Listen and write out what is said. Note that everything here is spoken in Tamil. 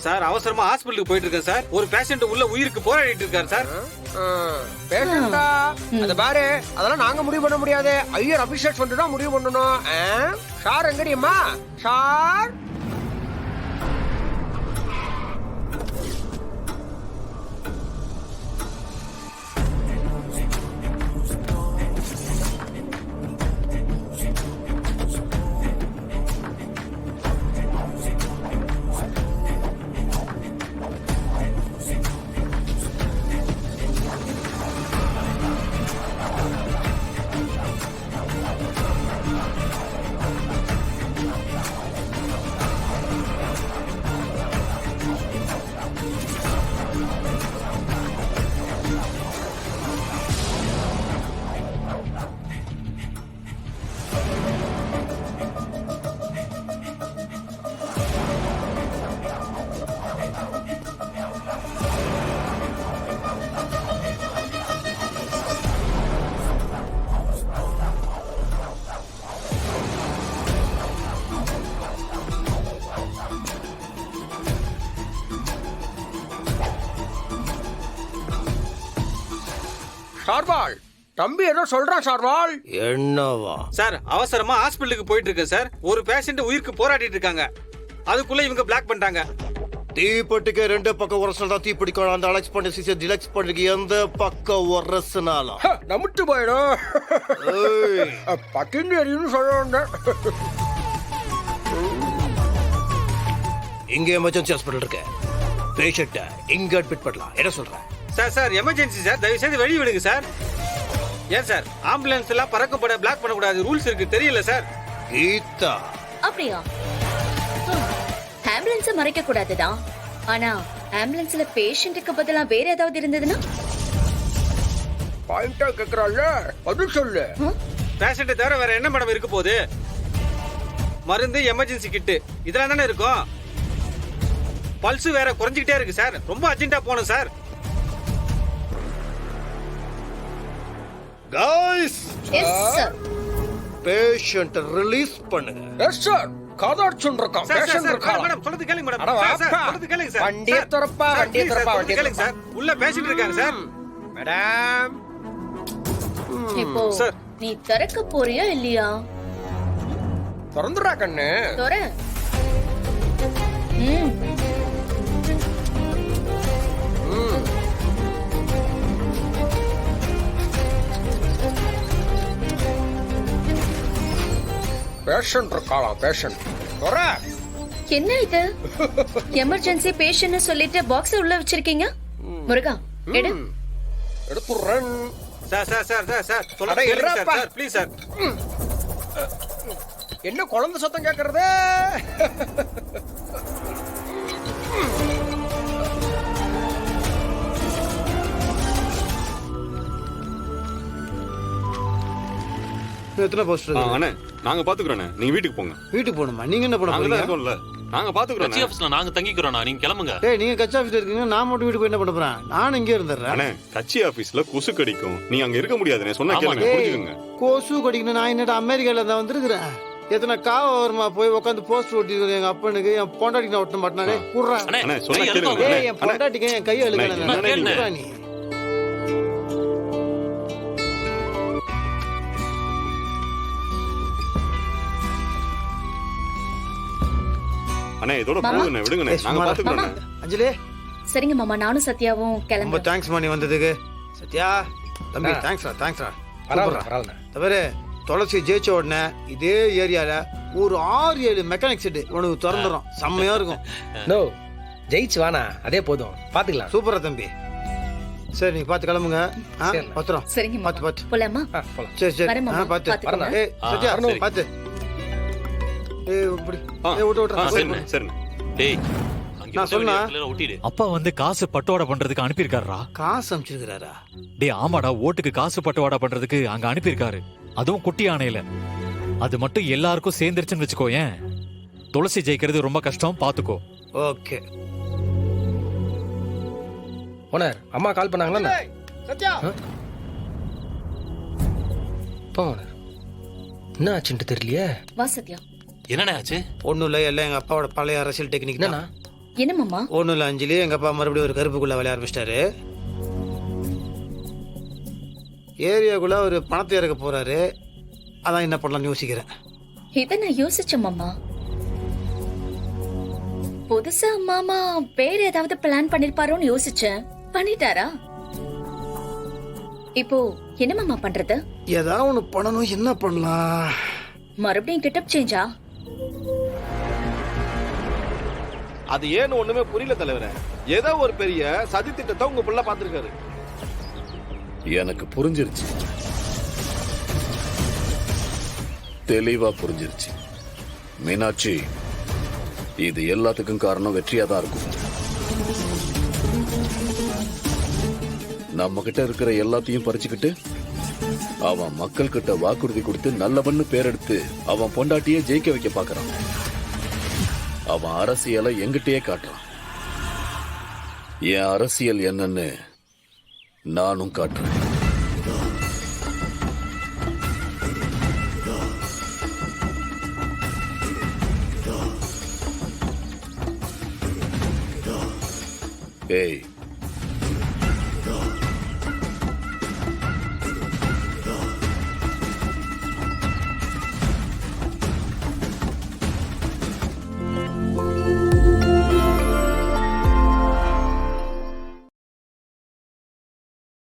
சார் அவசரமா ஹாஸ்பிட்டலுக்கு போயிட்டு இருக்கேன் சார். ஒரு பேஷண்ட் உள்ள உயிருக்கு போராடிட்டு இருக்காரு சார். பேஷண்டா அத பாரு, அதெல்லாம் நாங்க முடிவு பண்ண முடியாது. ஐயர் அபிஷேக் சொல்லிட்டு தான் முடிவு பண்ணணும். Sir எங்கடியம்மா sir? சார்வால் தம்பி ஏதோ சொல்றான். சார்வால் என்னவா? சார் அவசரமா ஹாஸ்பிட்டலுக்கு போயிட்டு இருக்கேன் சார். ஒரு பேஷண்ட் உயிருக்கு போராடிட்டு இருக்காங்க. அதுக்குள்ள இவங்க பிளாக் பண்ணிட்டாங்க. தீப்பெட்டிக்கு ரெண்டு பக்கம் உரசல் தான் தீப்பிடிக்கணும். அந்த அலெக்ஸ் பண்ணி சிசிய டிலெக்ஸ் பண்ணிருக்கு. எந்த பக்கம் உரசுனாலும் நமுட்டு போயிடும். பக்கின்னு எரியும்னு சொல்ல வந்தேன். இங்க எமர்ஜென்சி ஹாஸ்பிட்டல் இருக்கு. பேஷண்ட இங்க அட்மிட் பண்ணலாம். என்ன சொல்றேன்? Sir emergency sir. தயவு செய்து வெளியே விடுங்க சார். ஏன் சார் ஆம்புலன்ஸ் எல்லாம் பறக்கப்பட பிளாக் பண்ணக்கூடாது ரூல்ஸ் இருக்கு தெரியல சார். கீதா அப்படியா? ஆம்புலன்ஸ மறைக்க கூடாதுதான். ஆனா ஆம்புலன்ஸ்ல பேஷண்ட்டுக்கு பதிலா வேற ஏதாவது இருந்ததுன்னா பாயிண்டா கேக்குறாள், பதில் சொல்லு. பேஷண்ட்டை தவிர வேற என்ன மேடம் இருக்க போகுது? மருந்து, எமர்ஜென்சி கிட்டு இதெல்லாம் தானே இருக்கும். பல்ஸ் வேற குறைஞ்சிக்கிட்டே இருக்கு சார். ரொம்ப அர்ஜென்ட்டா போகணும் சார். गाइस எஸ் சார். பேஷண்ட் ரிலீஸ் பண்ணுங்க. Yes sir. காதாட்சுன் இருக்கான். பேஷண்ட் இருக்கான். மேடம் சொல்றது கேளுங்க மேடம். அட சார் வாப்பா. சொல்றது கேளுங்க சார். வண்டியை திறப்பா, வண்டியை திறப்பா, வண்டியை கேளுங்க சார். உள்ள பேஷண்ட் இருக்காங்க சார். மேடம் இப்போ சார். நீ திறக்க போறியா இல்லையா? திறந்துடா கண்ணு. தொற. பேஷண்ட் இருக்காளாம். பேஷண்ட் தொற. என்ன இது? எமர்ஜென்சி பேஷண்ட் சொல்லிட்டு பாக்ஸ் உள்ள வச்சிருக்கீங்க. முருகா எடு. எடுத்துறேன். Sir sir sir sir sir சொல்றது அட, கேளுங்க சார். இருப்பா. Sir please sir. என்ன குழந்தை சத்தம் கேக்குறது? எத்தனை போஸ்டர்? அண்ணே நாங்க பாத்துக்கிறோம். நீங்க வீட்டுக்கு போங்க. வீட்டுக்கு போகணுமா? நீங்க என்ன பண்ண நாங்க தான் போறீங்க? இருக்கோம்ல. நாங்க பாத்துக்கிறோம். கட்சி ஆபீஸ்ல நாங்க தங்கிக்கிறோம். நீங்க கிளம்புங்க. டேய் நீங்க கட்சி ஆபீஸ்ல இருக்கீங்க. நான் மட்டும் வீட்டுக்கு போய் என்ன பண்ண போறேன்? நானும் இங்கே இருந்துடுறேன். அண்ணே கட்சி ஆபீஸ்ல கொசு கடிக்கும். நீ அங்க இருக்க முடியாதுண்ணே. சொன்னா ஆமாண்ணே. கேளுங்க, புரிஞ்சுக்கங்க. கொசு கடிக்கணும். நான் என்னடா அமெரிக்கால தான் வந்திருக்கிறேன். எத்தனை காவ வருமா போய் உட்காந்து போஸ்ட் ஒட்டிருக்கேன். எங்க அப்பனுக்கு என் பொண்டாட்டிக்கு நான் ஒட்ட மாட்டேனே. குடுறா. அண்ணே, அண்ணே சொன்னா கை கேளுங்க. அழுத்தம். ஏய் என் பொண்டாட்டிக்கு என் கையை அண்ணே, அழுகணும். அண்ணே, நீ அண்ணே இதோட மாமா. போதுண்ணே, விடுங்கண்ணே. ஏய், நாங்க சும்மா பாத்துக்கிறோம். மாமா. அஞ்சலி சரிங்க மாமா, நானும் சத்யாவும் ரொம்ப கிளம்புறோம். தேங்க்ஸ் பண்ணி வந்ததுக்கு. சத்யா தம்பி தேங்க்ஸ்ரா தேங்க்ஸ்ரா. தவிர துளசி ஜெயிச்ச உடனே இதே ஏரியால ஒரு 6-7 மெக்கானிக் செட் உனக்கு திறந்துடும். செம்மையா இருக்கும். நோ ஜெயிச்சு வானா அதே போதும், பாத்துக்கலாம். சூப்பரா தம்பி. சரி நீங்க பாத்து கிளம்புங்க. சரிண்ணா. பத்திரம். சரிங்க மாமா. பாத்து போலாமா? போலாம். சரி சரி வரேன் மாமா. பாத்து. பாத்துக்கோங்க. ஏய் சத்யா சரி. பாத்து. ஏய் இப்படி. ஆ. ஏய் விட்டு சரிண்ணே விட்டு. சரிண்ணே. டேய் அங்க நான் சொன்னா? ஒட்டிடு. அப்பா வந்து காசு பட்டுவாடா பண்றதுக்கு அனுப்பியிருக்காரா? காசு அனுப்பிச்சிருக்காரா? டேய் ஆமாடா, ஓட்டுக்கு காசு பட்டுவாடா பண்றதுக்கு அங்க அனுப்பியிருக்காரு. அதுவும் குட்டி ஆணையில. அது மட்டும் எல்லாருக்கும் சேர்ந்துருச்சுன்னு வச்சுக்கோ. ஏன் துளசி ஜெயிக்கிறது ரொம்ப கஷ்டம், பாத்துக்கோ. ஓகே. ஓனர் அம்மா கால் பண்ணாங்களா? சத்யா போ ஓனர். என்ன ஆச்சுன்ட்டு தெரியலையே. வா சத்யா. என்னண்ணே ஆச்சு? ஒண்ணும் இல்ல, எல்லாம் எங்க அப்பாவோட பழைய அரசியல் டெக்னிக் என்னண்ணா? தான். என்ன மாமா? ஒன்றும் இல்லை அஞ்சலி, எங்கள் அப்பா மறுபடியும் ஒரு கருப்புக்குள்ளே விளைய ஆரம்பிச்சிட்டாரு. ஏரியாக்குள்ளே ஒரு பணத்தை இறக்க போகிறாரு. அதான் என்ன பண்ணலாம்னு யோசிக்கிறேன். இத நான் யோசிச்சேன் மாமா. புதுசா மாமா வேற ஏதாவது பிளான் பண்ணிருப்பாரோன்னு யோசிச்சேன். பண்ணிட்டாரா? இப்போ என்ன மாமா பண்றது? ஏதாவது ஒன்று பண்ணணும். என்ன பண்ணலாம்? மறுபடியும் கெட்டப் சேஞ்சா? அது ஏன்னு ஒண்ணுமே புரியல தலைவரே. ஏதோ ஒரு பெரிய சதி திட்டத்தை உங்க புள்ள பாத்துருக்காரு. எனக்கு புரிஞ்சிருச்சு, தெளிவா புரிஞ்சிருச்சு. மீனாட்சி, இது எல்லாத்துக்கும் காரணம் வெற்றியா தான் இருக்கும். நம்ம கிட்ட இருக்கிற எல்லாத்தையும் பறிச்சுக்கிட்டு அவன் மக்கள் கிட்ட வாக்குறுதி கொடுத்து நல்லவன்னு பேரெடுத்து அவன் பொண்டாட்டியே ஜெயிக்க வைக்க பாக்குறான். அவன் அரசியலை எங்கிட்டயே காட்டுறான். என் அரசியல் என்னன்னு நானும் காட்டுறேன். ஏய்,